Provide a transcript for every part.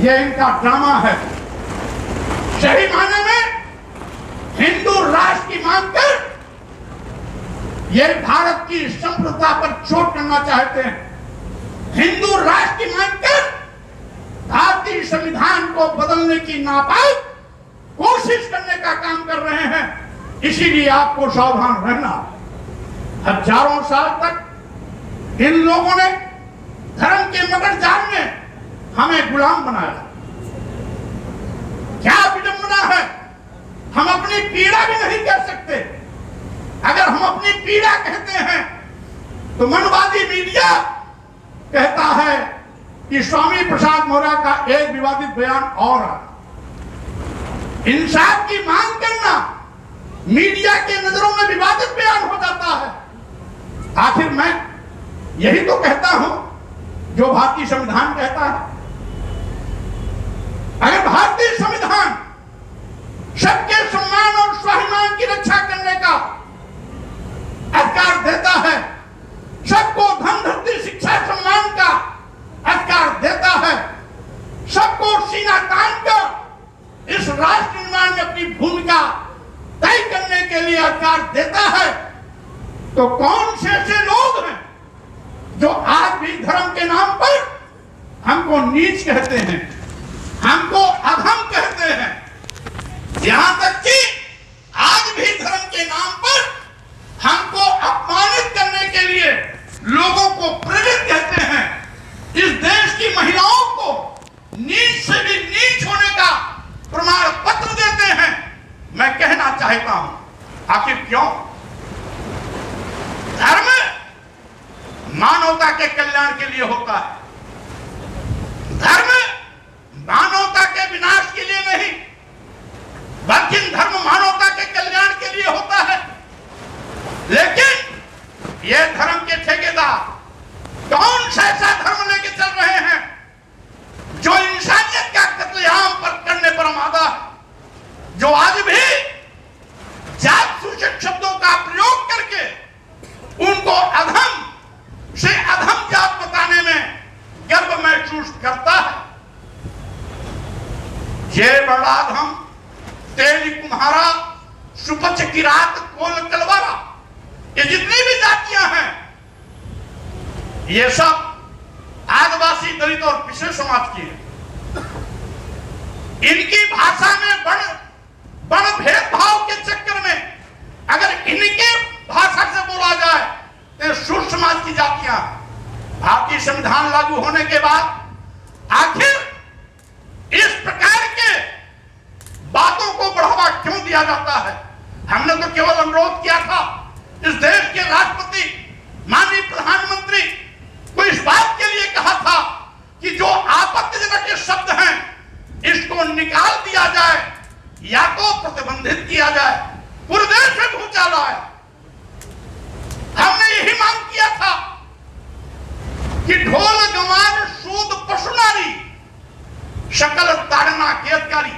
ये इनका ड्रामा है। सही मायने में हिंदू राष्ट्र की मांग कर ये भारत की संप्रभुता पर चोट करना चाहते हैं। हिंदू राष्ट्र की मांग कर भारतीय संविधान को बदलने की नापाक कोशिश करने का काम कर रहे हैं। इसीलिए आपको सावधान रहना। हजारों साल तक इन लोगों ने धर्म के मगर जाल में हमें गुलाम बनाया। क्या विडंबना है, हम अपनी पीड़ा भी नहीं कह सकते। अगर हम अपनी पीड़ा कहते हैं तो मनवादी मीडिया कहता है कि स्वामी प्रसाद मौर्य का एक विवादित बयान और आया। इंसाफ की मांग करना मीडिया के नजरों में विवादित बयान हो जाता है। आखिर मैं यही तो कहता हूं जो भारतीय संविधान कहता है। अगर भारतीय संविधान सबके सम्मान और स्वाभिमान की रक्षा करने का अधिकार देता है, सबको धन धरती शिक्षा सम्मान का अधिकार देता है, सबको सीना तान कर इस राष्ट्र निर्माण में अपनी भूमिका तय करने के लिए अधिकार देता है, तो कौन से ऐसे लोग हैं जो आज भी धर्म के नाम पर हमको नीच कहते हैं, हमको अधम कहते हैं। यहां तक कि आज भी धर्म के नाम पर हमको अपमानित करने के लिए लोगों को प्रेरित कहते हैं। इस देश की महिलाओं को नीच से भी नीच होने का प्रमाण पत्र देते हैं। मैं कहना चाहता हूं, आखिर क्यों? धर्म मानवता के कल्याण के लिए होता है। धर्म मानवता के विनाश के लिए नहीं, बल्कि धर्म मानवता के कल्याण के लिए होता है। लेकिन ये धर्म के ठेकेदार कौन सा ऐसा धर्म लेके चल रहे हैं जो इंसानियत का कत्लेआम पर करने पर आमादा है, जो आज भी जात सूचक शब्दों का प्रयोग करके उनको अधम से अधम जात बताने में गर्व महसूस करता है। ये बड़ा अधम तेली कुम्हारा सुपच की रात कोल कलवारा, ये जितनी भी जातियां हैं, ये सब आदिवासी दलित और पिछड़े समाज की है। इनकी भाषा में बड़ भेदभाव के चक्कर में अगर इनके भाषा से बोला जाए तो सूर समाज की जातियां भारतीय संविधान लागू होने के बाद आखिर इस प्रकार के बातों को बढ़ावा क्यों दिया जाता है? हमने तो केवल अनुरोध किया था, इस देश के राष्ट्रपति माननीय प्रधानमंत्री को इस बात के लिए कहा था कि जो आपत्तिजनक शब्द हैं इसको निकाल दिया जाए या तो प्रतिबंधित किया जाए, पूरे देश में भूचाल आए। हमने यही मांग किया था कि ढोल गंवार सूद पशु नारी शकल ताड़ना के अधिकारी,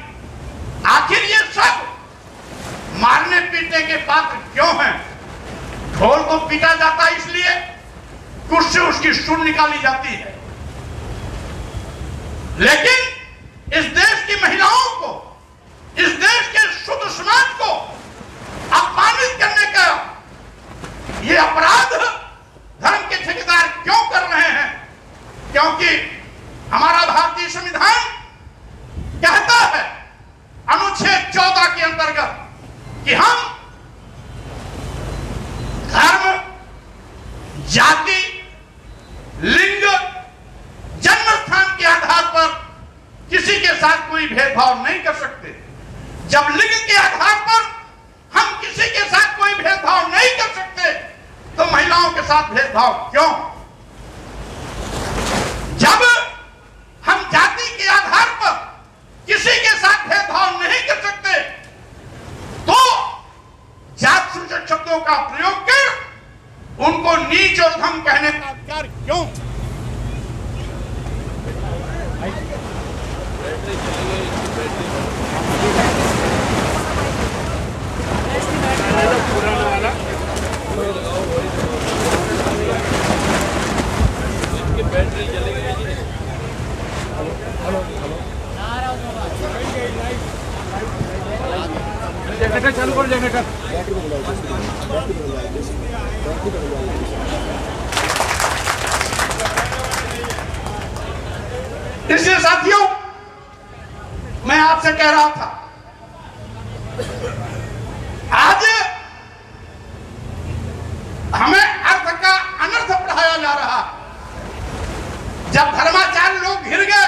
आखिर ये सब मारने पीटने के पात्र क्यों हैं? ढोल को पीटा जाता है इसलिए कि उससे उसकी सुर निकाली जाती है, लेकिन इस देश की महिलाओं को, इस देश के शुद्ध समाज को अपमानित करने का ये अपराध धर्म के ठेकेदार क्यों कर रहे हैं? क्योंकि हमारा भारतीय संविधान कहता है अनुच्छेद 14 के अंतर्गत कि हम धर्म, जाति, लिंग, जन्म स्थान के आधार पर किसी के साथ कोई भेदभाव नहीं कर सकते। जब लिंग के आधार पर हम किसी के साथ कोई भेदभाव नहीं कर सकते तो महिलाओं के साथ भेदभाव क्यों? जब हम जाति के आधार पर किसी के साथ भेदभाव नहीं कर सकते तो जात सूचक शब्दों का प्रयोग कर उनको नीच और धम कहने का अधिकार क्यों? बैटरी चली गई। Hello hello. जनरेटर चालू करो, जनरेटर। इसलिए साथियों, मैं आपसे कह रहा था, आज हमें अर्थ का अनर्थ पढ़ाया जा रहा। जब धर्माचार्य लोग घिर गए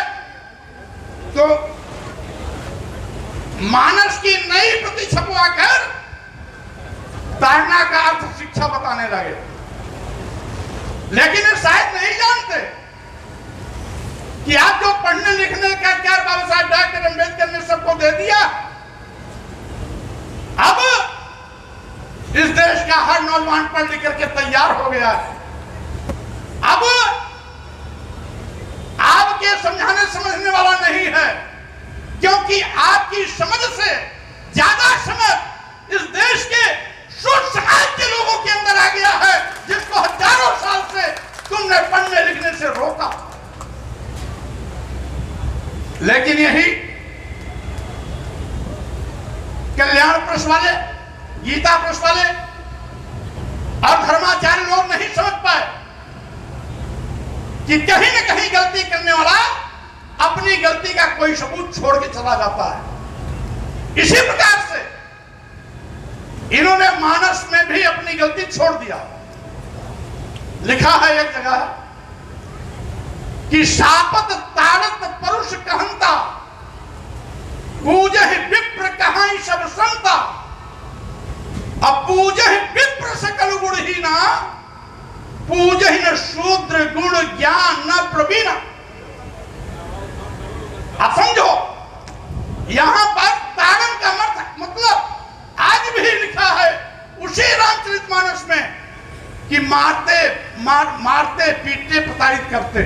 तो मानस की नई प्रति छपवाकर ताड़ना का अर्थ शिक्षा बताने लगे। लेकिन ये शायद नहीं जानते कि आप जो पढ़ने लिखने का अधिकार बाबा साहब डॉक्टर अम्बेडकर ने सबको दे दिया, अब इस देश का हर नौजवान पढ़ लिख करके तैयार हो गया है। अब आपके समझाने समझने वाला नहीं है, क्योंकि आपकी समझ से ज्यादा समझ इस देश के शुद्ध समाज के लोगों के अंदर आ गया है, जिसको हजारों साल से तुमने पढ़ने लिखने से रोका। लेकिन यही कल्याण प्रेस वाले, गीता प्रेस वाले और धर्माचार्य लोग नहीं समझ पाए कि कहीं न कहीं गलती करने वाला अपनी गलती का कोई सबूत छोड़ के चला जाता है। इसी प्रकार से इन्होंने मानस में भी अपनी गलती छोड़ दिया। लिखा है एक जगह कि शापत ताड़त परुष कहंता, पूजहि विप्र कहाई सब संता, अब पूजहि विप्र सकल गुणहीना, पूजहि न शूद्र गुण ज्ञान न प्रवीणा। आप समझो, यहां पर ताड़न का मतलब आज भी लिखा है उसी रामचरितमानस में कि मारते पीटते प्रताड़ित करते।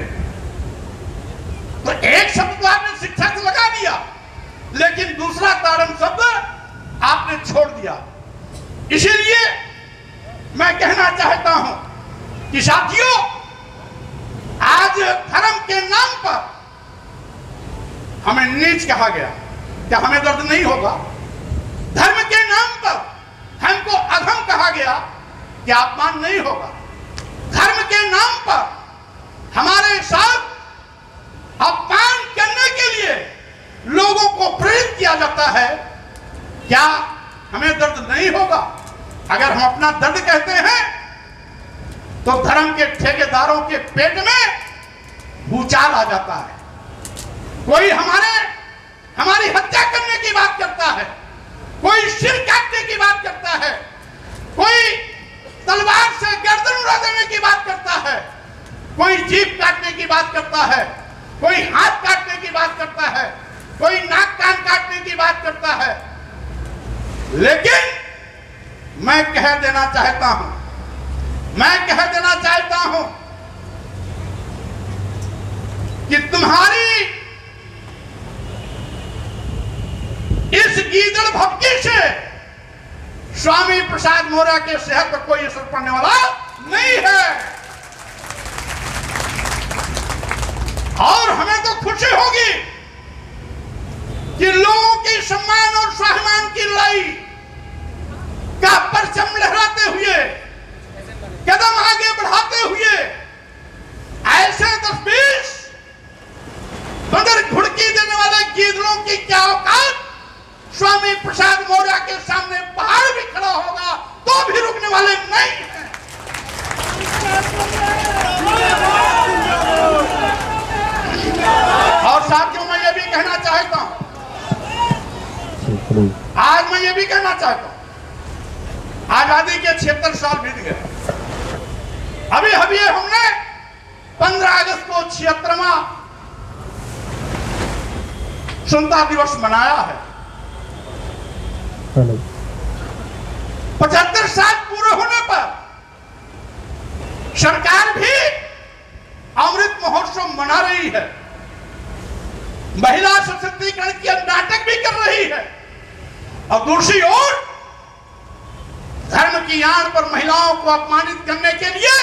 तो एक शब्द तो आपने शिक्षा से लगा दिया, लेकिन दूसरा ताड़न शब्द आपने छोड़ दिया। इसीलिए मैं कहना चाहता हूं कि साथियों, आज धर्म के नाम पर हमें नीच कहा गया। क्या हमें दर्द नहीं होगा? धर्म के नाम पर हमको अधम कहा गया, क्या अपमान नहीं होगा? धर्म के नाम पर हमारे साथ अपमान करने के लिए लोगों को प्रेरित किया जाता है, क्या हमें दर्द नहीं होगा? अगर हम अपना दर्द कहते हैं तो धर्म के ठेकेदारों के पेट में भूचाल आ जाता है। कोई हमारी हत्या करने की बात करता है, कोई सिर काटने की बात करता है, कोई तलवार से गर्दन उड़ा देने की बात करता है, कोई जीभ काटने की बात करता है, कोई हाथ काटने की बात करता है, कोई नाक कान काटने की बात करता है। लेकिन मैं कह देना चाहता हूं कि तुम्हारी इस गीदड़ भक्ति से स्वामी प्रसाद मौर्य के सेहत पर कोई असर पड़ने वाला नहीं है। और हमें तो खुशी होगी कि लोगों के सम्मान और स्वाभिमान की लड़ाई का परचम लहराते हुए, कदम आगे बढ़ाते हुए ऐसे 10-20 बदर घुड़की देने वाले गीदड़ों की क्या औकात, स्वामी प्रसाद मौर्य के सामने पहाड़ भी खड़ा होगा तो भी रुकने वाले नहीं हैं। और साथियों, मैं ये भी कहना चाहता हूं, आज मैं ये भी कहना चाहता हूं, आजादी के 76 साल बीत गए। अभी हमने 15 अगस्त को 76वां स्वतंत्रता दिवस मनाया है। 75 साल पूरे होने पर सरकार भी अमृत महोत्सव मना रही है, महिला सशक्तिकरण की नाटक भी कर रही है, और दूसरी ओर धर्म की आड़ पर महिलाओं को अपमानित करने के लिए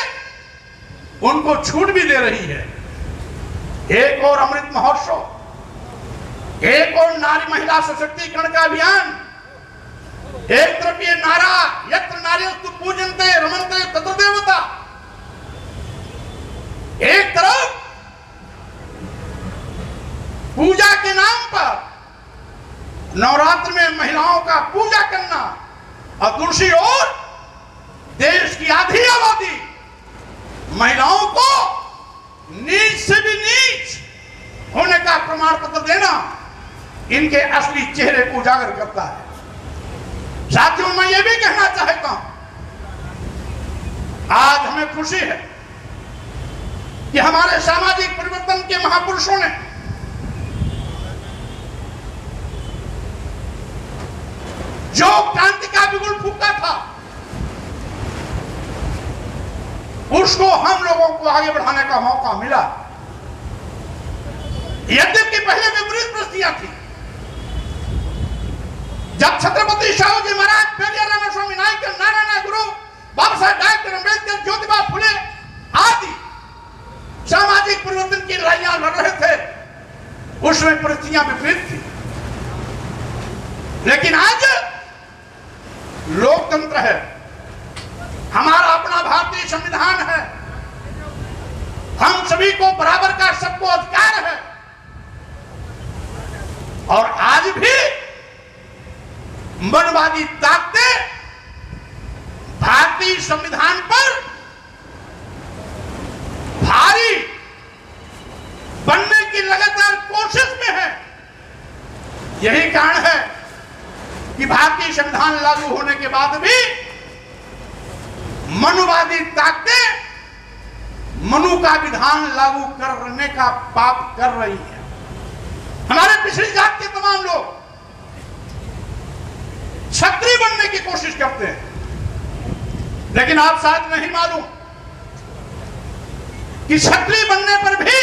उनको छूट भी दे रही है। एक और अमृत महोत्सव, एक और नारी महिला सशक्तिकरण का अभियान, एक तरफ ये नारा यत्र नार्यस्तु पूजन्ते रमन्ते तत्र देवता, एक तरफ पूजा के नाम पर नवरात्र में महिलाओं का पूजा करना, और दूसरी ओर देश की आधी आबादी महिलाओं को नीच से भी नीच होने का प्रमाण पत्र देना इनके असली चेहरे को उजागर करता है। साथियों, मैं ये भी कहना चाहता हूं, आज हमें खुशी है कि हमारे सामाजिक परिवर्तन के महापुरुषों ने जो क्रांति का बिगुल फूंका था उसको हम लोगों को आगे बढ़ाने का मौका मिला। यद्यपि पहले विपरीत परिस्थितियां थी। जब छत्रपति शाहू जी महाराज, पेरियार रामास्वामी नायकर, नारायण गुरु, बाबा साहब डॉक्टर अम्बेडकर, ज्योतिबा फुले आदि सामाजिक परिवर्तन की लड़ाइयां लड़ रहे थे, उसमें परिस्थितियां विपरीत थी। लेकिन आज लोकतंत्र है, हमारा अपना भारतीय संविधान है, हम सभी को बराबर का सबको अधिकार है, और आज भी मनवादी ताकतें भारतीय संविधान पर भारी बनने की लगातार कोशिश में है। यही कारण है कि भारतीय संविधान लागू होने के बाद भी मनुवादी ताकतें मनु का विधान लागू करने का पाप कर रही है। हमारे पिछड़ी जात के तमाम लोग क्षत्रिय बनने की कोशिश करते हैं, लेकिन आप शायद नहीं मालूम कि क्षत्रिय बनने पर भी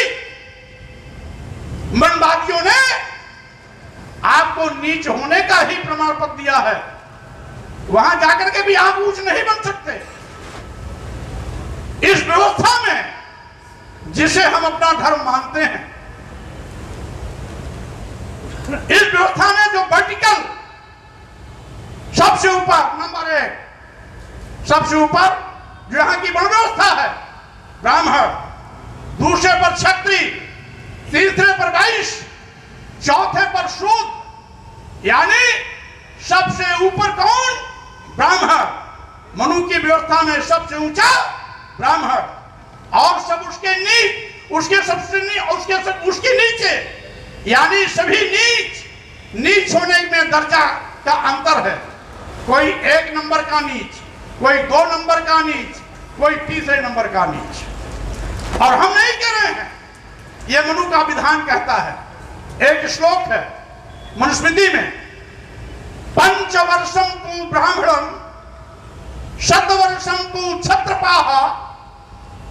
मनवादियों ने आपको नीच होने का ही प्रमाण पत्र दिया है। वहां जाकर के भी आप ऊंच नहीं बन सकते। इस व्यवस्था में जिसे हम अपना धर्म मानते हैं, इस व्यवस्था में जो वर्टिकल सबसे ऊपर नंबर 1, सबसे ऊपर जो यहां की वर्ण व्यवस्था है ब्राह्मण, दूसरे पर क्षत्रिय, तीसरे पर वैश्य, चौथे पर शूद्र, यानी सबसे ऊपर कौन? ब्राह्मण। मनु की व्यवस्था में सबसे ऊंचा ब्राह्मण, और सब उसके नीच, उसके नीचे, यानी सभी नीच होने में दर्जा का अंतर है। कोई 1 नंबर का नीच, कोई 2 नंबर का नीच, कोई तीसरे नंबर का नीच। और हम नहीं कह रहे हैं, यह मनु का विधान कहता है। एक श्लोक है मनुस्मृति में, पंचवर्षम तु ब्राह्मणम शतवर्षम तु क्षत्रपाः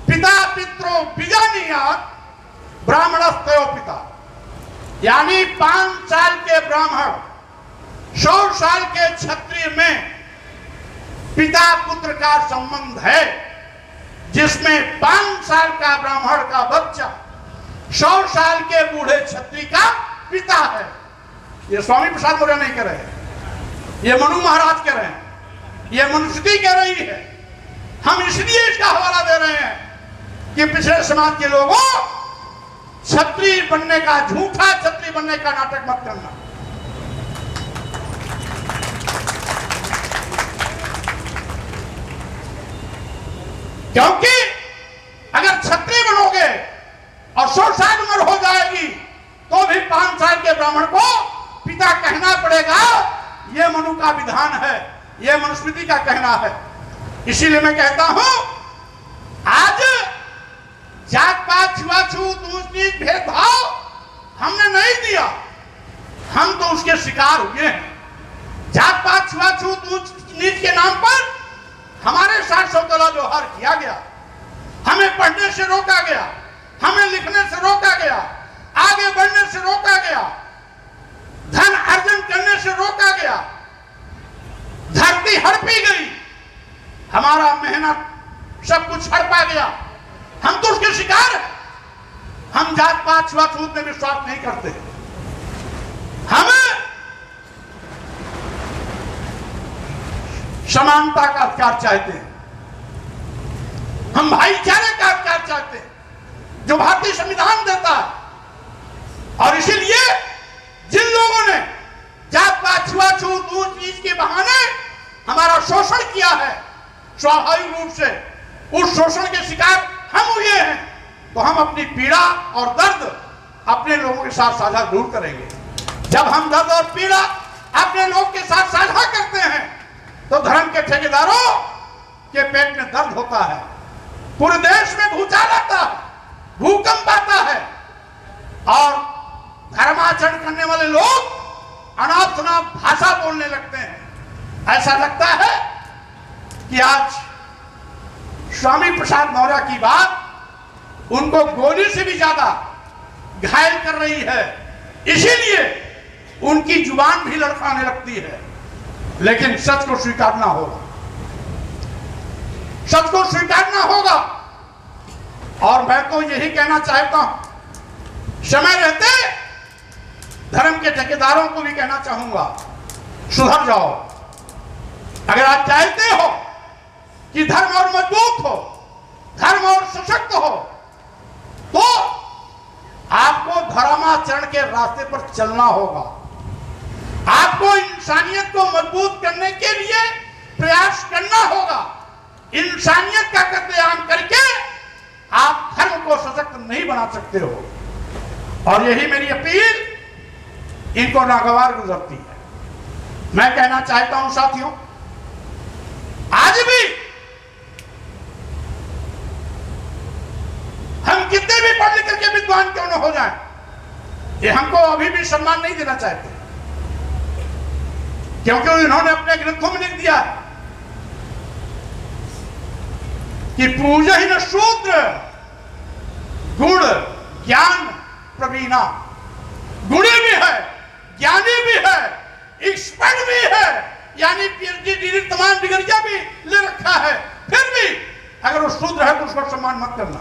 पिता पित्रो बीजानीयात् ब्राह्मणस्तयो पिता। यानी 5 साल के ब्राह्मण 100 साल के क्षत्रिय में पिता पुत्र का संबंध है, जिसमें 5 साल का ब्राह्मण का बच्चा 100 साल के बूढ़े क्षत्रिय का पिता है। ये स्वामी प्रसाद मौर्य नहीं कह रहे हैं, ये मनु महाराज कह रहे हैं, ये मनुस्मृति कह रही है। हम इसलिए इसका हवाला दे रहे हैं कि पिछड़े समाज के लोगों क्षत्रिय बनने का, झूठा क्षत्रिय बनने का नाटक मत करना। क्योंकि अगर क्षत्रिय बनोगे और 100 साल उम्र हो जाएगी तो भी 5 साल के ब्राह्मण को पिता कहना पड़ेगा। यह मनु का विधान है, यह मनुस्मृति का कहना है। इसीलिए मैं कहता हूं, आज जात पात, छुआछूत, ऊंच नीच, भेदभाव हमने नहीं दिया, हम तो उसके शिकार हुए हैं। जात पात, छुआछूत, ऊंच नीच के नाम पर हमारे साथ सौतला व्यवहार किया गया, हमें पढ़ने से रोका गया, हमें लिखने से रोका गया, आगे बढ़ने से रोका गया, धन अर्जन करने से रोका गया, धरती हड़पी गई, हमारा मेहनत सब कुछ हड़पा गया। हम तो उसके शिकार हैं। हम जात पात, छुआछूत में विश्वास नहीं करते। हमें समानता का अधिकार चाहते हैं, हम भाईचारे का अधिकार चाहते हैं जो भारतीय संविधान देता है। और इसीलिए जिन लोगों ने जात पात छुआछूत ऊंच नीच के बहाने हमारा शोषण किया है, स्वाभाविक रूप से उस शोषण के शिकार हम हुए हैं, तो हम अपनी पीड़ा और दर्द अपने लोगों के साथ साझा जरूर करेंगे। जब हम दर्द और पीड़ा अपने लोग के साथ साझा करते हैं तो धर्म के ठेकेदारों के पेट में दर्द होता है, पूरे देश में भूचाल आता है, भूकंप आता है और धर्माचरण करने वाले लोग अनाप शनाप भाषा बोलने लगते हैं। ऐसा लगता है कि आज स्वामी प्रसाद मौर्य की बात उनको गोली से भी ज्यादा घायल कर रही है, इसीलिए उनकी जुबान भी लड़खड़ाने लगती है। लेकिन सच को स्वीकारना होगा, सच को स्वीकारना होगा। और मैं तो यही कहना चाहता हूं, समय रहते धर्म के ठेकेदारों को भी कहना चाहूंगा, सुधर जाओ। अगर आप चाहते हो कि धर्म और मजबूत हो, धर्म और सशक्त हो, तो आपको धर्माचरण के रास्ते पर चलना होगा। आपको इंसानियत को मजबूत करने के लिए प्रयास करना होगा। इंसानियत का कत्लेआम करके आप धर्म को सशक्त नहीं बना सकते हो। और यही मेरी अपील इनको नागवार गुजरती है। मैं कहना चाहता हूं साथियों, आज भी हम कितने भी पढ़ लिख के विद्वान क्यों न हो जाएं, ये हमको अभी भी सम्मान नहीं देना चाहते, क्योंकि इन्होंने अपने ग्रंथों में लिख दिया है कि पूजहीन शूद्र गुण ज्ञान प्रवीणा। गुणी भी है, ज्ञानी भी है, एक्सपर्ट भी है, यानी पीएचडी डिग्री तमाम डिग्रियां भी ले रखा है, फिर भी अगर वो शूद्र है तो उसको सम्मान मत करना।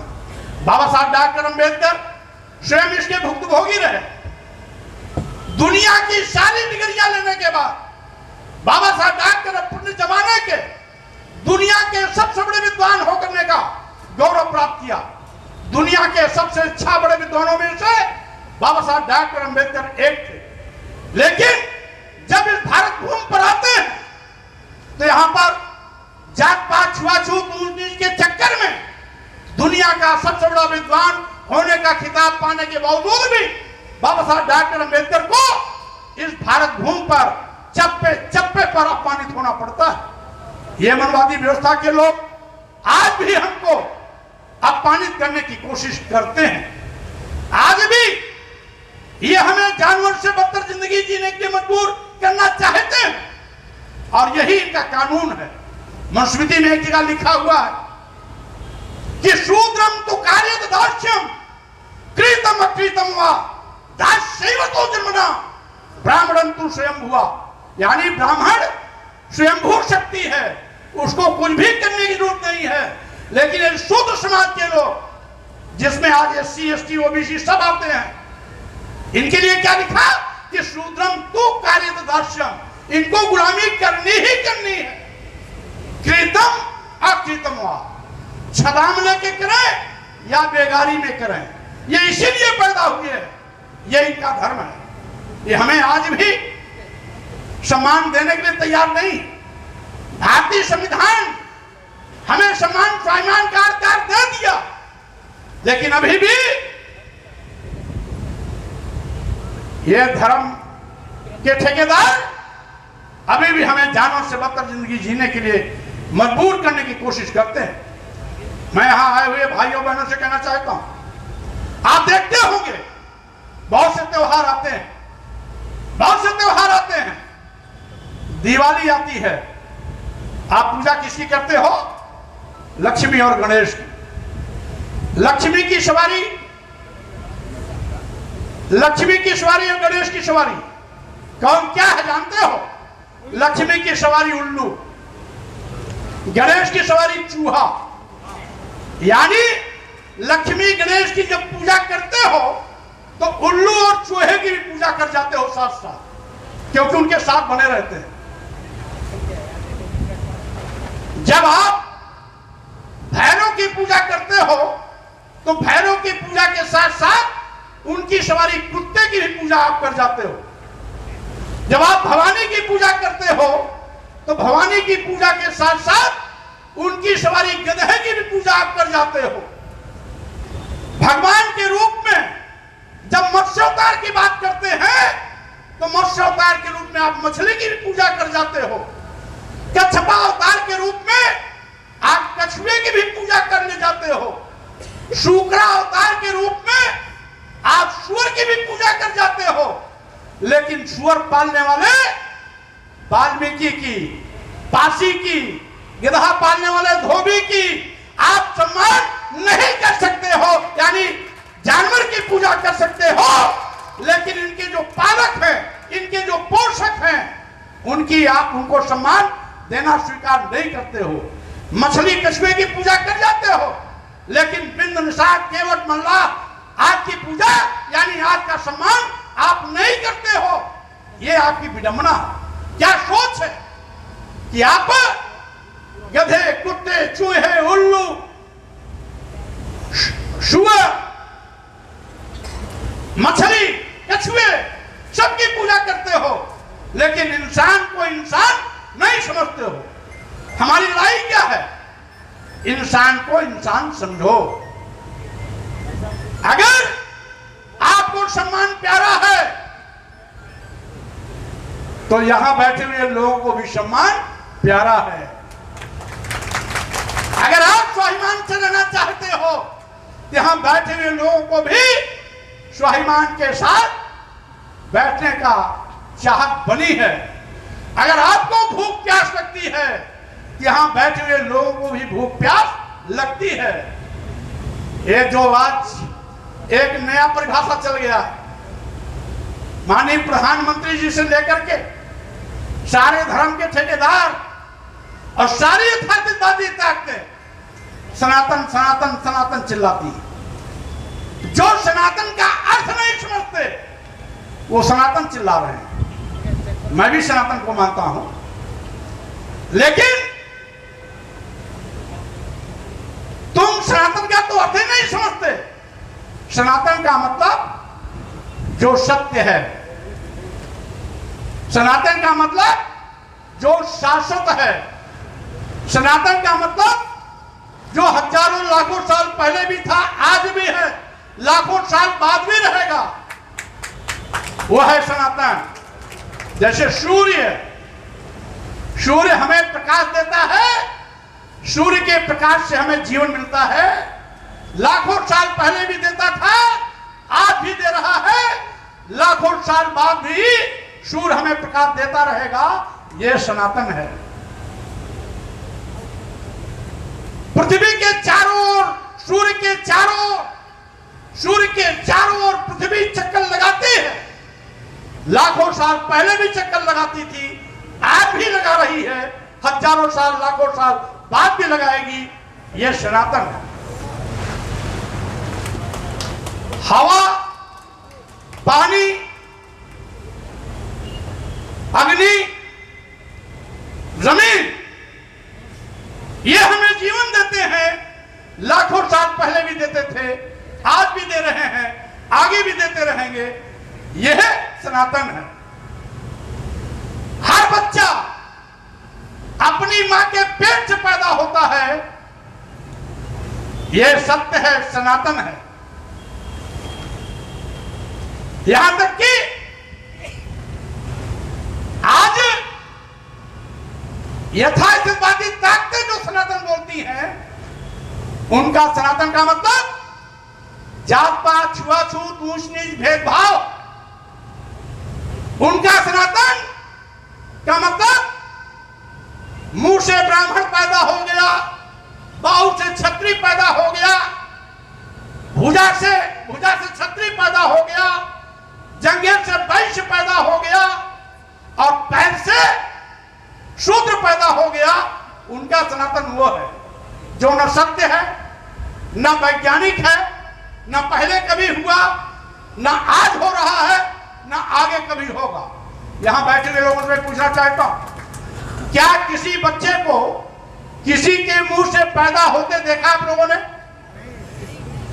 बाबा साहब डॉक्टर अंबेडकर स्वयं इसके भुक्तभोगी रहे। दुनिया की सारी डिग्रियां लेने के बाद बाबा साहब डॉक्टर अपने जमाने के दुनिया के सबसे बड़े विद्वान होकर का गौरव प्राप्त किया। दुनिया के सबसे अच्छा बड़े विद्वानों में से बाबा साहब डॉक्टर अंबेडकर एक थे। लेकिन जब इस भारत भूमि पर आते हैं तो यहां पर जात पात छुआछूत ऊंच नीच के चक्कर में दुनिया का सबसे बड़ा विद्वान होने का खिताब पाने के बावजूद भी बाबा साहब डॉक्टर अंबेडकर को इस भारत भूमि पर चप्पे चप्पे पर अपमानित होना पड़ता है। ये मनवादी व्यवस्था के लोग आज भी हमको अपमानित करने की कोशिश करते हैं। आज भी ये हमें जानवर से बदतर जिंदगी जीने के लिए मजबूर करना चाहते हैं और यही इनका कानून है। मनुस्मृति में एक जगह लिखा हुआ है कि शूद्रम तो कार्यत दास्यम कृतम अकृतम वा दास्यैव तो जन्मना ब्राह्मणं तु स्वयंभुवा। यानी ब्राह्मण स्वयंभू शक्ति है, उसको कुछ भी करने की जरूरत नहीं है। लेकिन ये शूद्र समाज के लोग जिसमें आज एससी एसटी ओबीसी सब आते हैं, इनके लिए क्या लिखा कि शूद्रम तु कार्यत दास्यम, इनको गुलामी करनी ही करनी है। कृतम अकृतम वा, छलांग लेके करें या बेगारी में करें, ये इसीलिए पैदा हुए हैं, ये इनका धर्म है। ये हमें आज भी सम्मान देने के लिए तैयार नहीं। भारतीय संविधान हमें सम्मान स्वाभिमान का अधिकार दे दिया, लेकिन अभी भी ये धर्म के ठेकेदार अभी भी हमें जानवर से बदतर जिंदगी जीने के लिए मजबूर करने की कोशिश करते हैं। मैं यहां आए हुए भाइयों बहनों से कहना चाहता हूं, आप देखते होंगे बहुत से त्योहार आते हैं, बहुत से त्योहार आते हैं। दिवाली आती है, आप पूजा किसकी करते हो? लक्ष्मी और गणेश की। लक्ष्मी की सवारी, लक्ष्मी की सवारी और गणेश की सवारी कौन क्या है जानते हो? लक्ष्मी की सवारी उल्लू, गणेश की सवारी चूहा। यानी लक्ष्मी गणेश की जब पूजा करते हो तो उल्लू और चूहे की भी पूजा कर जाते हो साथ साथ, क्योंकि उनके साथ बने रहते हैं। जब आप भैरव की पूजा करते हो तो भैरव की पूजा के साथ साथ उनकी सवारी कुत्ते की भी पूजा आप कर जाते हो। जब आप भवानी की पूजा करते हो तो भवानी की पूजा के साथ साथ उनकी सवारी गधे की भी पूजा आप कर जाते हो। भगवान के रूप में जब मत्स्यावतार की बात करते हैं तो मत्स्यावतार के रूप में आप मछली की भी पूजा कर जाते हो। कच्छपा अवतार के रूप में आप कछुए की भी पूजा करने जाते हो। शुक्रा अवतार के रूप में आप सूअर की भी पूजा कर जाते हो। लेकिन सूअर पालने वाले वाल्मीकि की, पासी की, गिधा पालने वाले धोबी की आप सम्मान नहीं कर सकते हो, यानी जानवर की पूजा कर सकते हो, लेकिन इनके जो पालक हैं, इनके जो पोषक हैं, उनकी आप उनको सम्मान देना स्वीकार नहीं करते हो। मछली कछुए की पूजा कर जाते हो, लेकिन बिंद निषाद केवट मल्लाह आज की पूजा यानी आज का सम्मान आप नहीं करते हो। यह आपकी विडंबना, क्या सोच है कि आप गधे, कुत्ते, चूहे, उल्लू, शुअर, मछली, कछुए सबकी पूजा करते हो, लेकिन इंसान को इंसान नहीं समझते हो। हमारी लड़ाई क्या है? इंसान को इंसान समझो। अगर आपको सम्मान प्यारा है तो यहां बैठे हुए लोगों को भी सम्मान प्यारा है। अगर आप स्वाभिमान से रहना चाहते हो, यहां बैठे हुए लोगों को भी स्वाभिमान के साथ बैठने का चाहत बनी है। अगर आपको भूख प्यास लगती है, यहां बैठे हुए लोगों को भी भूख प्यास लगती है। ये जो आज एक नया परिभाषा चल गया, माननीय प्रधानमंत्री जी से लेकर के सारे धर्म के ठेकेदार और सारी यथार्थवादी ताकतें सनातन सनातन सनातन चिल्लाती है। जो सनातन का अर्थ नहीं समझते वो सनातन चिल्ला रहे हैं। मैं भी सनातन को मानता हूं, लेकिन तुम सनातन का तो अर्थ ही नहीं समझते। सनातन का मतलब जो सत्य है, सनातन का मतलब जो शाश्वत है, सनातन का मतलब जो हजारों लाखों साल पहले भी था, आज भी है, लाखों साल बाद भी रहेगा, वो है सनातन। जैसे सूर्य हमें प्रकाश देता है, सूर्य के प्रकाश से हमें जीवन मिलता है, लाखों साल पहले भी देता था, आज भी दे रहा है, लाखों साल बाद भी सूर्य हमें प्रकाश देता रहेगा। यह सनातन है। पृथ्वी के चारों ओर, सूर्य के चारों ओर पृथ्वी चक्कर लगाती है। लाखों साल पहले भी चक्कर लगाती थी, आज भी लगा रही है, हजारों साल लाखों साल बाद भी लगाएगी। यह सनातन है। हवा, पानी, अग्नि, जमीन, ये हमें जीवन देते हैं। लाखों साल पहले भी देते थे, आज भी दे रहे हैं, आगे भी देते रहेंगे। यह सनातन है। हर बच्चा अपनी मां के पेट से पैदा होता है। यह सत्य है, सनातन है। यहां तक कि आज यथार्थवादी ताकतें जो सनातन बोलती हैं, उनका सनातन का मतलब जात पात, छुआछूत, ऊंच नीच, भेदभाव। उनका सनातन का मतलब मुंह से ब्राह्मण पैदा हो गया, बाहु से क्षत्रिय पैदा हो गया, भुजा से क्षत्रिय पैदा हो गया, जंघे से वैश्य पैदा हो गया और पैर से शूद्र पैदा हो गया। उनका सनातन वो है जो न सत्य है, न वैज्ञानिक है, न पहले कभी हुआ, न आज हो रहा है, न आगे कभी होगा। यहां बैठे हुए लोगों से पूछना चाहता हूं, क्या किसी के मुंह से पैदा होते देखा आप लोगों ने?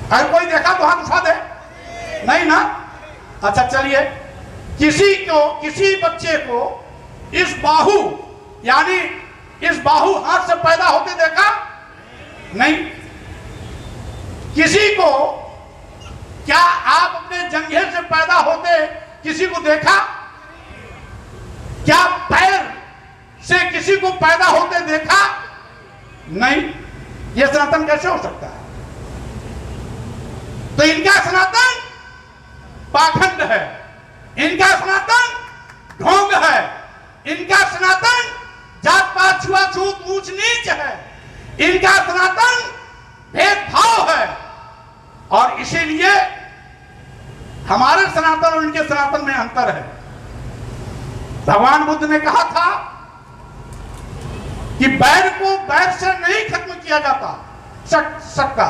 अगर कोई देखा तो हाथ उठा दे। नहीं ना? अच्छा चलिए, किसी बच्चे को इस बाहु यानी इस बाहु हाथ से पैदा होते देखा? नहीं। किसी को, क्या आप अपने जंघे से पैदा होते किसी को देखा? क्या पैर से किसी को पैदा होते देखा? नहीं। यह सनातन कैसे हो सकता है? तो इनका सनातन पाखंड है, इनका सनातन ढोंग है, इनका सनातन जात पात छुआछूत ऊंच नीच है, इनका सनातन भेदभाव है। और इसीलिए हमारे सनातन और इनके सनातन में अंतर है। भगवान बुद्ध ने कहा था कि बैर को बैर से नहीं खत्म किया जाता सकता,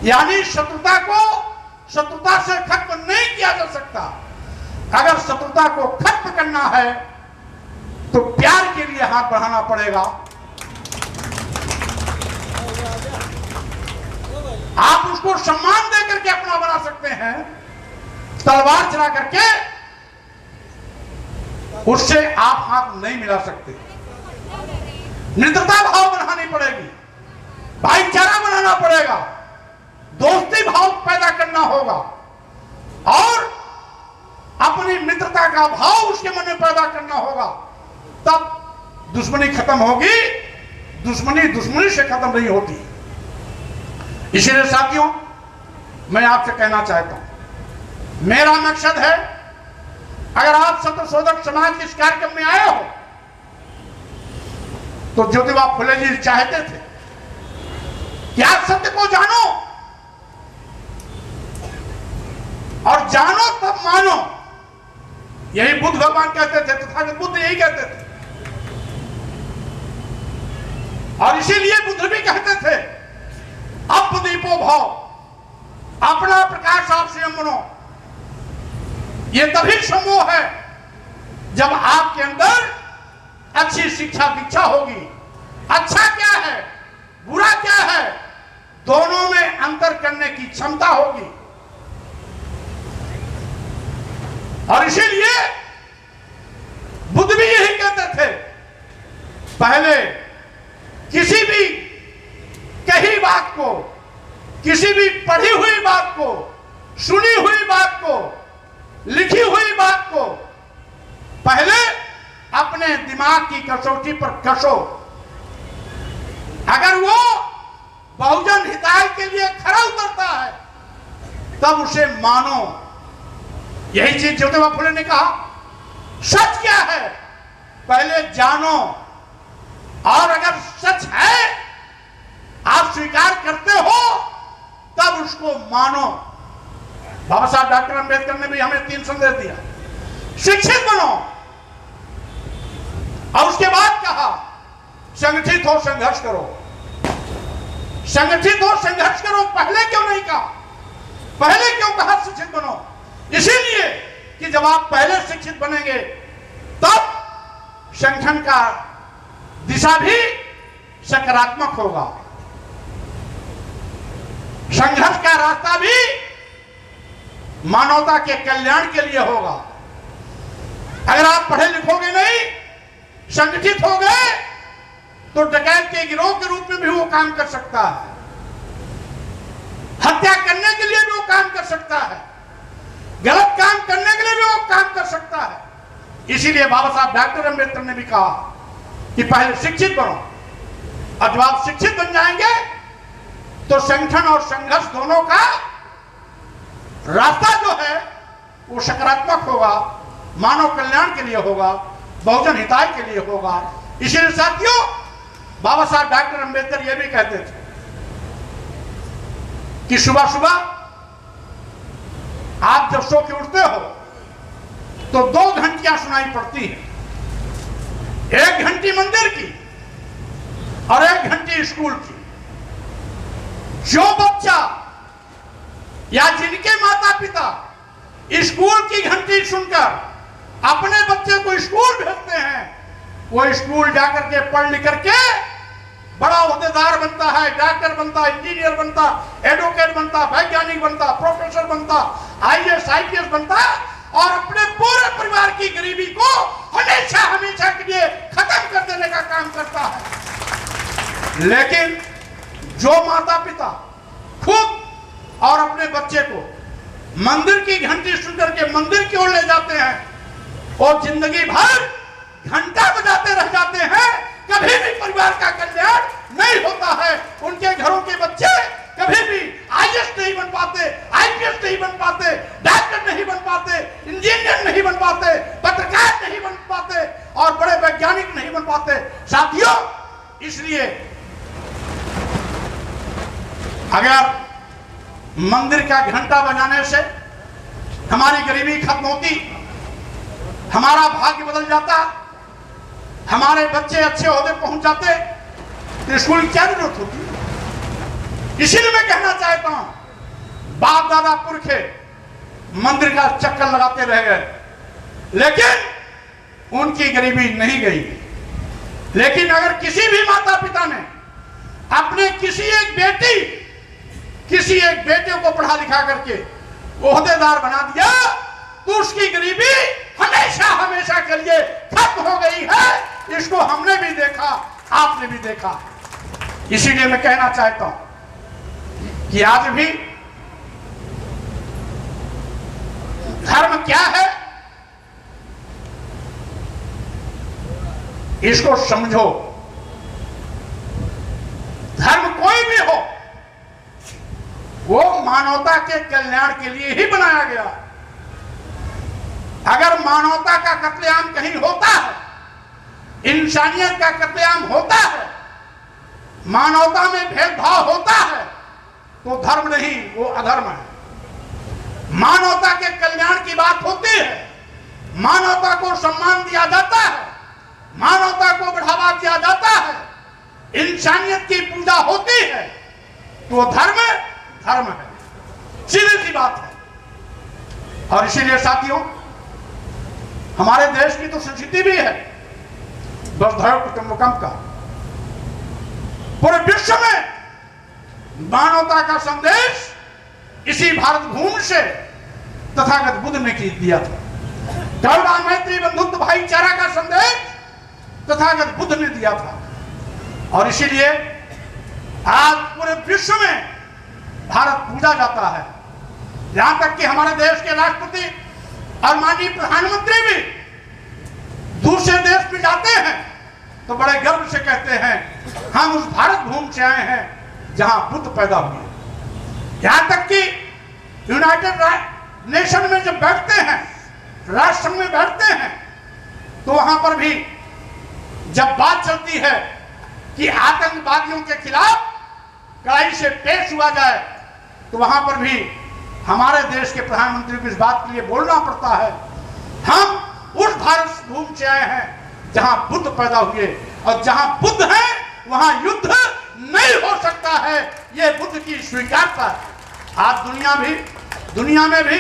यानी शत्रुता को शत्रुता से खत्म नहीं किया जा सकता। अगर शत्रुता को खत्म करना है तो प्यार के लिए हाथ बढ़ाना पड़ेगा। आप उसको सम्मान दे करके अपना बना सकते हैं, तलवार चला करके उससे आप हाथ नहीं मिला सकते। मित्रता भाव बढ़ानी पड़ेगी, भाईचारा बनाना पड़ेगा, दोस्ती भाव पैदा करना होगा और अपनी मित्रता का भाव उसके मन में पैदा करना होगा। तब दुश्मनी खत्म होगी। दुश्मनी से खत्म नहीं होती। इसीलिए साथियों, मैं आपसे कहना चाहता हूं, मेरा मकसद है, अगर आप सत्यशोधक समाज के इस कार्यक्रम में आए हो तो ज्योतिबा फुले जी चाहते थे कि आप सत्य को जानो और जानो तब मानो। यही बुद्ध भगवान कहते थे, तथागत बुद्ध यही कहते थे। और इसीलिए बुद्ध भी कहते थे, अपदीपो भाव, अपना प्रकाश आप स्वयं बनो। यह तभी संभव है जब आपके अंदर अच्छी शिक्षा दीक्षा होगी। अच्छा क्या है, बुरा क्या है, दोनों में अंतर करने की क्षमता होगी। और इसीलिए बुद्ध भी यही कहते थे, पहले किसी भी कही बात को, किसी भी पढ़ी हुई बात को, सुनी हुई बात को, लिखी हुई बात को पहले अपने दिमाग की कसौटी पर कसो। अगर वो बहुजन हिताय के लिए खरा उतरता है तब उसे मानो। यही चीज ज्योतिबा फुले ने कहा, सच क्या है पहले जानो, और अगर सच है आप स्वीकार करते हो तब उसको मानो। बाबा साहब डॉक्टर अंबेडकर ने भी हमें 3 संदेश दिया। शिक्षित बनो, और उसके बाद कहा संगठित हो, संघर्ष करो। संगठित हो, संघर्ष करो, पहले क्यों नहीं कहा? पहले क्यों कहा शिक्षित बनो? इसीलिए कि जब आप पहले शिक्षित बनेंगे तब संगठन का दिशा भी सकारात्मक होगा, संघर्ष का रास्ता भी मानवता के कल्याण के लिए होगा। अगर आप पढ़े लिखोगे नहीं, संगठित हो गए, तो डकैत के गिरोह के रूप में भी वो काम कर सकता है, हत्या करने के लिए भी वो काम कर सकता है, गलत काम करने के लिए भी वो काम कर सकता है। इसीलिए बाबा साहब डॉक्टर अंबेडकर ने भी कहा कि पहले शिक्षित बनो, और जब आप शिक्षित बन जाएंगे तो संगठन और संघर्ष दोनों का रास्ता जो है वो सकारात्मक होगा, मानव कल्याण के लिए होगा, बहुजन हिताय के लिए होगा। इसलिए साथियों, बाबा साहब डॉक्टर अंबेडकर ये भी कहते थे कि सुबह सुबह आप जब सो के उठते हो तो 2 घंटियां सुनाई पड़ती हैं, 1 घंटी मंदिर की और 1 घंटी स्कूल की। जो बच्चा या जिनके माता पिता स्कूल की घंटी सुनकर अपने बच्चे को स्कूल भेजते हैं, वो स्कूल जाकर के पढ़ लिख करके बड़ा ओहदेदार बनता है, डॉक्टर बनता, इंजीनियर बनता, एडवोकेट बनता, वैज्ञानिक बनता, प्रोफेसर बनता, आईएएस आईपीएस बनता, और अपने पूरे परिवार की गरीबी को हमेशा हमेशा के लिए खत्म कर देने का काम करता है। लेकिन जो माता पिता खुद और अपने बच्चे को मंदिर की घंटी सुनकर के मंदिर की ओर ले जाते हैं और जिंदगी भर घंटा बजाते रह जाते हैं, कभी भी परिवार का कल्याण नहीं होता है। उनके घरों के बच्चे कभी भी आईएएस नहीं बन पाते, आईपीएस नहीं बन पाते, डॉक्टर नहीं बन पाते, इंजीनियर नहीं बन पाते, पत्रकार नहीं बन पाते और बड़े वैज्ञानिक नहीं बन पाते। साथियों, इसलिए अगर मंदिर का घंटा बजाने से हमारी गरीबी खत्म होती, हमारा भाग्य बदल जाता, हमारे बच्चे अच्छे ओहदे पहुंच जाते, तो स्कूल की क्या जरूरत होती? इसीलिए मैं कहना चाहता हूं, बाप दादा पुरखे मंदिर का चक्कर लगाते रह गए, लेकिन उनकी गरीबी नहीं गई। लेकिन अगर किसी भी माता पिता ने अपने किसी एक बेटे को पढ़ा लिखा करके ओहदेदार बना दिया, तो उसकी गरीबी हमेशा हमेशा के लिए खत्म हो गई है। इसको हमने भी देखा, आपने भी देखा। इसीलिए मैं कहना चाहता हूं कि आज भी धर्म क्या है, इसको समझो। धर्म कोई भी हो, वो मानवता के कल्याण के लिए ही बनाया गया। अगर मानवता का कत्लेआम कहीं होता है, इंसानियत का कत्लेआम होता है, मानवता में भेदभाव होता है, तो धर्म नहीं, वो अधर्म है। मानवता के कल्याण की बात होती है, मानवता को सम्मान दिया जाता है, मानवता को बढ़ावा दिया जाता है, इंसानियत की पूजा होती है, तो धर्म धर्म है, सीधी सी बात है। और इसीलिए साथियों, हमारे देश की तो संस्कृति भी है वसुधैव कुटुंबकम का। पूरे विश्व में मानवता का संदेश इसी भारत भूमि से तथागत बुद्ध ने दिया था। करुणा मैत्री बंधुत्व भाईचारा का संदेश तथागत बुद्ध ने दिया था। और इसीलिए आज पूरे विश्व में भारत पूजा जाता है। यहां तक कि हमारे देश के राष्ट्रपति और माननीय प्रधानमंत्री भी दूसरे देश में जाते हैं तो बड़े गर्व से कहते हैं, हम उस भारत भूमि से आए हैं जहां बुद्ध पैदा हुए। यहां तक कि यूनाइटेड नेशन में जब बैठते हैं, राष्ट्र संघ में बैठते हैं, तो वहां पर भी जब बात चलती है कि आतंकवादियों के खिलाफ कड़ाई से पेश हुआ जाए, तो वहां पर भी हमारे देश के प्रधानमंत्री को इस बात के लिए बोलना पड़ता है, हम उस भारत भूमि से आए हैं जहां बुद्ध पैदा हुए, और जहां बुद्ध है वहां युद्ध नहीं हो सकता है। यह बुद्ध की स्वीकारता है। आज दुनिया में भी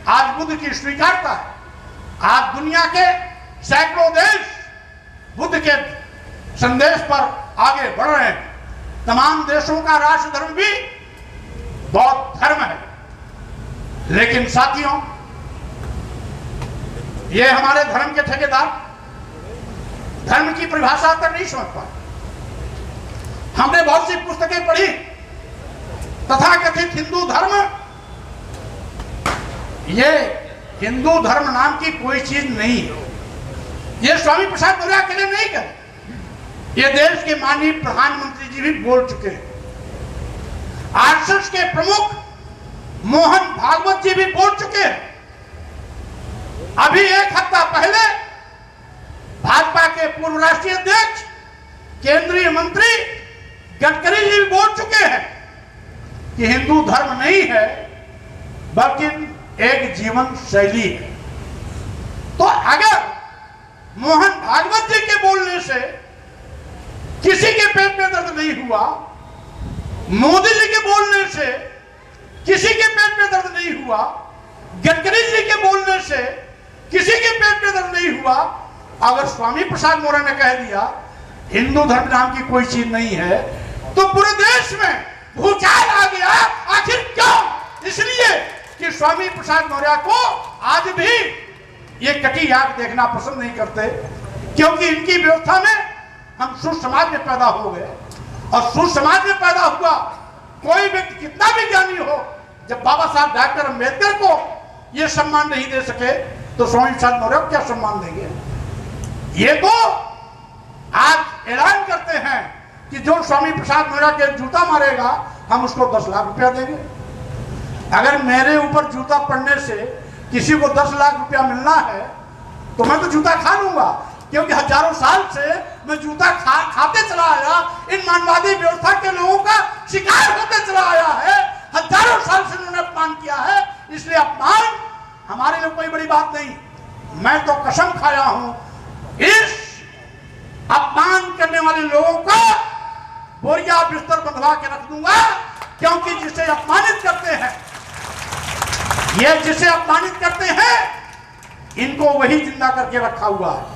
आज बुद्ध की स्वीकारता है। आज दुनिया के सैकड़ों देश बुद्ध के संदेश पर आगे बढ़ रहे हैं। तमाम देशों का राष्ट्र धर्म भी बौद्ध धर्म है। लेकिन साथियों, ये हमारे धर्म के ठेकेदार धर्म की परिभाषा तक नहीं समझ पाए। हमने बहुत सी पुस्तकें पढ़ी, तथाकथित हिंदू धर्म, ये हिंदू धर्म नाम की कोई चीज नहीं है। ये स्वामी प्रसाद मौर्य के लिए नहीं कहे, ये देश के माननीय प्रधानमंत्री जी भी बोल चुके हैं। आरएसएस के प्रमुख मोहन भागवत जी भी बोल चुके हैं। अभी एक हफ्ता पहले भाजपा के पूर्व राष्ट्रीय अध्यक्ष केंद्रीय मंत्री गडकरी जी भी बोल चुके हैं कि हिंदू धर्म नहीं है बल्कि एक जीवन शैली है। तो अगर मोहन भागवत जी के बोलने से किसी के पेट में दर्द नहीं हुआ, मोदी जी के बोलने से किसी के पेट में दर्द नहीं हुआ, गडकरी जी के बोलने से किसी के पेट में दर्द नहीं हुआ, अगर स्वामी प्रसाद मौर्य ने कह दिया हिंदू धर्म नाम की कोई चीज नहीं है, तो पूरे देश में भूचाल आ गया। आखिर क्यों? इसलिए कि स्वामी प्रसाद मौर्य को आज भी ये कटी आग देखना पसंद नहीं करते, क्योंकि इनकी व्यवस्था में हम सुर समाज में पैदा हो गए। और सुर समाज में पैदा हुआ कोई व्यक्ति कितना भी ज्ञानी हो, जब बाबा साहब डॉक्टर अम्बेडकर को ये सम्मान नहीं दे सके तो स्वामी प्रसाद मौर्य को क्या सम्मान देंगे? ये तो आज ऐलान करते हैं कि जो स्वामी प्रसाद मौर्य के जूता मारेगा हम उसको 10 लाख रुपया देंगे। अगर मेरे ऊपर जूता पड़ने से किसी को 10 लाख रुपया मिलना है तो मैं तो जूता खा लूंगा, क्योंकि हजारों साल से मैं जूता खाते चला आया, इन मानवादी व्यवस्था के लोगों का शिकार होते चला आया है। हजारों साल से उन्होंने अपमान किया है, इसलिए अपमान हमारे लिए कोई बड़ी बात नहीं। मैं तो कसम खाया हूं इस अपमान करने वाले लोगों को बोरिया बिस्तर बंधवा के रख दूंगा, क्योंकि जिसे अपमानित करते हैं, ये जिसे अपमानित करते हैं, इनको वही जिंदा करके रखा हुआ है।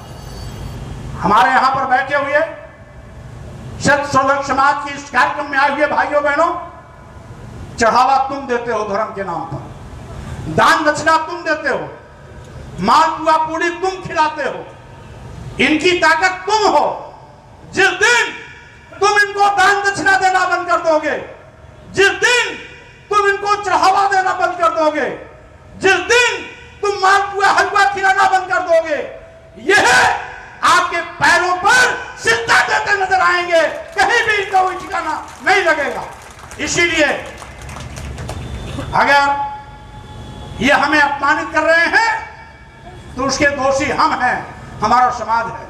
हमारे यहां पर बैठे हुए सत समाज की इस कार्यक्रम में आए हुए भाइयों बहनों, चढ़ावा तुम देते हो धर्म के नाम पर, दान दक्षिणा तुम देते हो, मालपुआ पूरी तुम खिलाते हो, इनकी ताकत तुम हो। जिस दिन तुम इनको दान दक्षिणा देना बंद कर दोगे, जिस दिन तुम इनको चढ़ावा देना बंद कर दोगे, जिस दिन तुम मालपुआ हलवा खिलाना बंद कर दोगे, यह आपके पैरों पर सिजदा देते नजर आएंगे, कहीं भी इनका कोई ठिकाना नहीं लगेगा। इसीलिए अगर ये हमें अपमानित कर रहे हैं तो उसके दोषी हम हैं, हमारा समाज है।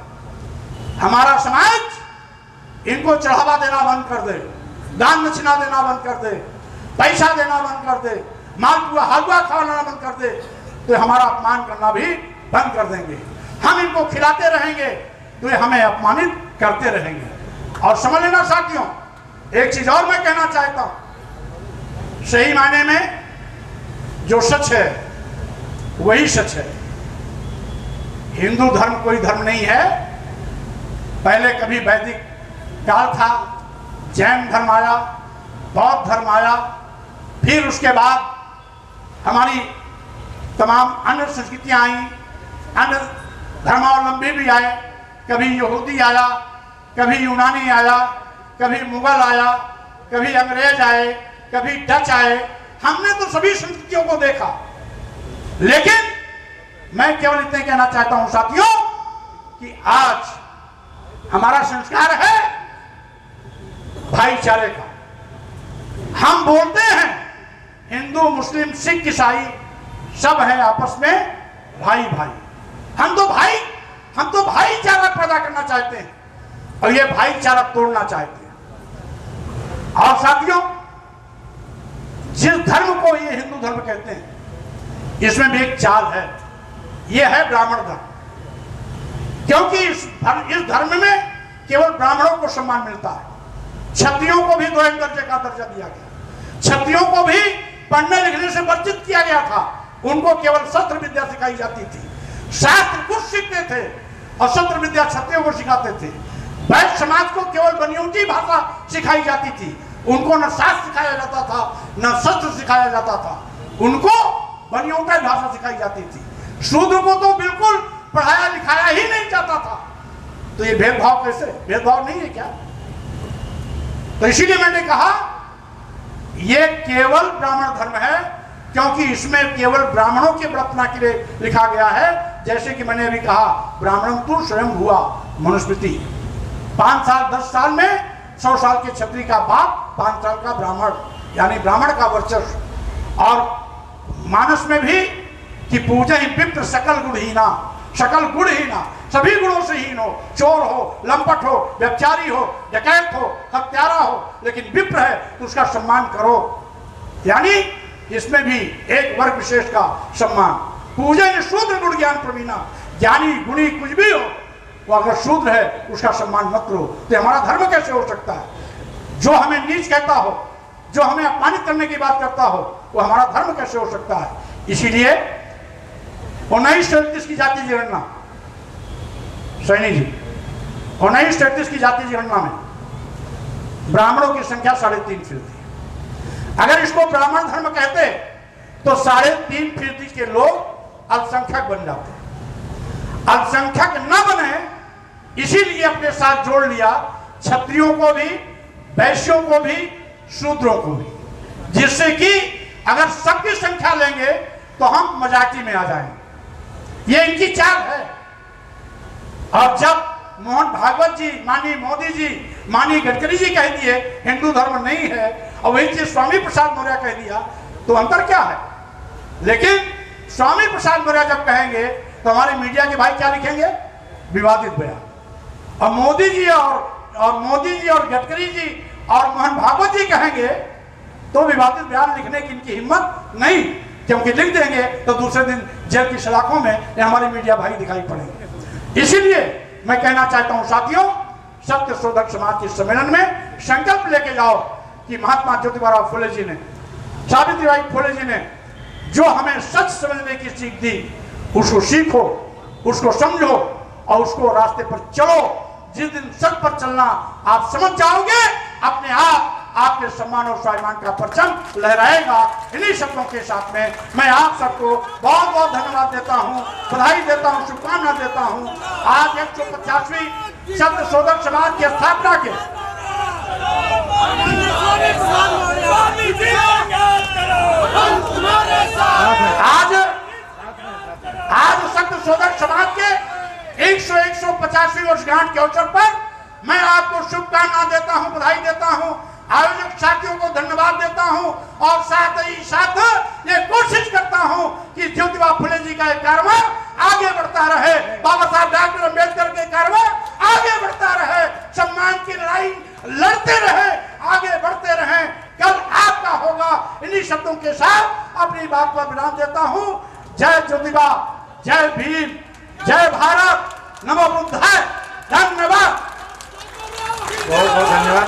हमारा समाज इनको चढ़ावा देना बंद कर दे, दान दक्षिणा देना बंद कर दे, पैसा देना बंद कर दे, मालपुआ हलवा खाना बंद कर दे, तो हमारा अपमान करना भी बंद कर देंगे। हम इनको खिलाते रहेंगे तो ये हमें अपमानित करते रहेंगे। और समझ लेना साथियों, एक चीज और मैं कहना चाहता हूं, सही मायने में जो सच है वही सच है। हिंदू धर्म कोई धर्म नहीं है। पहले कभी वैदिक काल था, जैन धर्म आया, बौद्ध धर्म आया, फिर उसके बाद हमारी तमाम अन्य संस्कृतियां आई, अन्य धर्मावलंबी भी आए। कभी यहूदी आया, कभी यूनानी आया, कभी मुगल आया, कभी अंग्रेज आए, कभी डच आए। हमने तो सभी संस्कृतियों को देखा, लेकिन मैं केवल इतने कहना चाहता हूं साथियों कि आज हमारा संस्कार है भाईचारे का। हम बोलते हैं हिंदू मुस्लिम सिख ईसाई सब है आपस में भाई भाई। हम तो भाईचारा पैदा करना चाहते हैं और ये भाईचारा तोड़ना चाहते हैं। और साथियों, जिस धर्म को ये हिंदू धर्म कहते हैं, इसमें भी एक चाल है, ये है ब्राह्मण धर्म। क्योंकि इस धर्म में केवल ब्राह्मणों को सम्मान मिलता है। क्षत्रियों को भी 2 दर्जे का दर्जा दिया गया। क्षत्रियों को भी पढ़ने लिखने से वंचित किया गया था। उनको केवल शस्त्र विद्या सिखाई जाती थी। शास्त्र कुछ सीखते थे और शस्त्र विद्या क्षत्रियों को सिखाते थे। वैश्य समाज को केवल बनियोटी भाषा सिखाई जाती थी। उनको न शास्त्र सिखाया जाता था, न शस्त्र सिखाया जाता था। उनको बनियोटी भाषा सिखाई जाती थी। शूद्र को तो बिल्कुल पढ़ाया लिखाया ही नहीं जाता था। तो ये भेदभाव कैसे? भेदभाव नहीं है क्या? तो इसीलिए मैंने कहा ये केवल ब्राह्मण धर्म है, क्योंकि इसमें केवल ब्राह्मणों की बड़प्पना के लिए लिखा गया है। जैसे कि मैंने अभी कहा, ब्राह्मण तू स्वयं हुआ मनुस्मृति। 5 साल 10 साल में 100 साल के क्षत्रिय का बाप, 5 साल का ब्राह्मण, यानी ब्राह्मण का वर्चस्व। और मानस में भी कि पूजा ही विप्र सकल गुणहीना, सकल गुणहीना, सभी गुणों से हीन हो, चोर हो, लंपट हो, व्यभिचारी हो, डकैत हो, हत्यारा हो, लेकिन विप्र है तो उसका सम्मान करो। यानी इसमें भी एक वर्ग विशेष का सम्मान। पूजन शूद्र गुण ज्ञान प्रवीणा, ज्ञानी गुणी कुछ भी हो, वो अगर शूद्र है उसका सम्मान मत करो। तो हमारा धर्म कैसे हो सकता है? जो हमें नीच कहता हो, जो हमें अपमानित करने की बात करता हो, वो हमारा धर्म कैसे हो सकता है? इसीलिए 1937 की जाति जनगणना, सैनी जी और 1937 की जातीय जनगणना में ब्राह्मणों की संख्या 3.5% थी। अगर इसको ब्राह्मण धर्म कहते तो 3.5% के लोग अल्पसंख्यक बन जाते। अल्पसंख्यक न बने इसीलिए अपने साथ जोड़ लिया क्षत्रियों को भी, वैश्यों को भी, शूद्रों को भी, जिससे कि अगर सबकी संख्या लेंगे तो हम मजाकी में आ जाएंगे। ये इनकी चाल है। और जब मोहन भागवत जी, माननीय मोदी जी, माननीय गडकरी जी कह दिए हिंदू धर्म नहीं है, और वही चीज स्वामी प्रसाद मौर्य कह दिया, तो अंतर क्या है? लेकिन स्वामी प्रसाद मौर्य जब कहेंगे तो हमारे मीडिया के भाई क्या लिखेंगे? विवादित बयान। और मोदी जी और गडकरी जी और मोहन भागवत जी कहेंगे तो विवादित बयान लिखने की इनकी हिम्मत नहीं, क्योंकि लिख देंगे तो दूसरे दिन जेल की सलाखों में हमारे मीडिया भाई दिखाई पड़ेंगे। इसीलिए मैं कहना चाहता हूं साथियों, सत्य शोधक समाज के सम्मेलन में संकल्प लेके जाओ कि महात्मा ज्योतिबा फुले जी ने, सावित्रीबाई फुले जी ने जो हमें सच समझने की सीख दी, उसको सीखो, उसको समझो और उसको रास्ते पर चलो। जिस दिन सच पर चलना आप समझ जाओगे, अपने आप आपके सम्मान और स्वाभिमान का परचम लहराएगा। इन्हीं शब्दों के साथ में मैं आप सबको बहुत बहुत धन्यवाद देता हूं, बधाई देता हूं, शुभकामना देता हूं। आज 150वीं सत्य शोधक समाज की स्थापना के आज सत्य शोधक समाज के 150वीं वर्षगांठ के अवसर पर मैं आपको शुभकामना देता हूं, बधाई देता हूं, आयोजक साथियों को धन्यवाद देता हूं और साथ ही साथ ये कोशिश करता हूं कि ज्योतिबा फुले जी का कारवां आगे बढ़ता रहे, बाबा साहब डॉक्टर अम्बेडकर के कारवां आगे बढ़ता रहे, सम्मान की लड़ाई लड़ते रहे, आगे बढ़ते रहे, कल आपका होगा। इन्हीं शब्दों के साथ अपनी बात पर विराम देता हूं। जय ज्योतिबा, जय भीम, जय भारत, नमो बुद्धाय, धन्यवाद। बहुत बहुत धन्यवाद।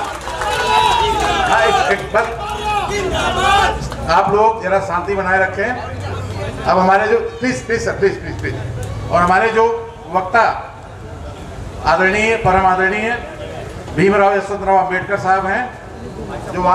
आप लोग जरा शांति बनाए रखें। अब हमारे जो प्लीज और हमारे जो वक्ता आदरणीय, परम आदरणीय भीमराव यशवंतराव अम्बेडकर साहब हैं, जो आज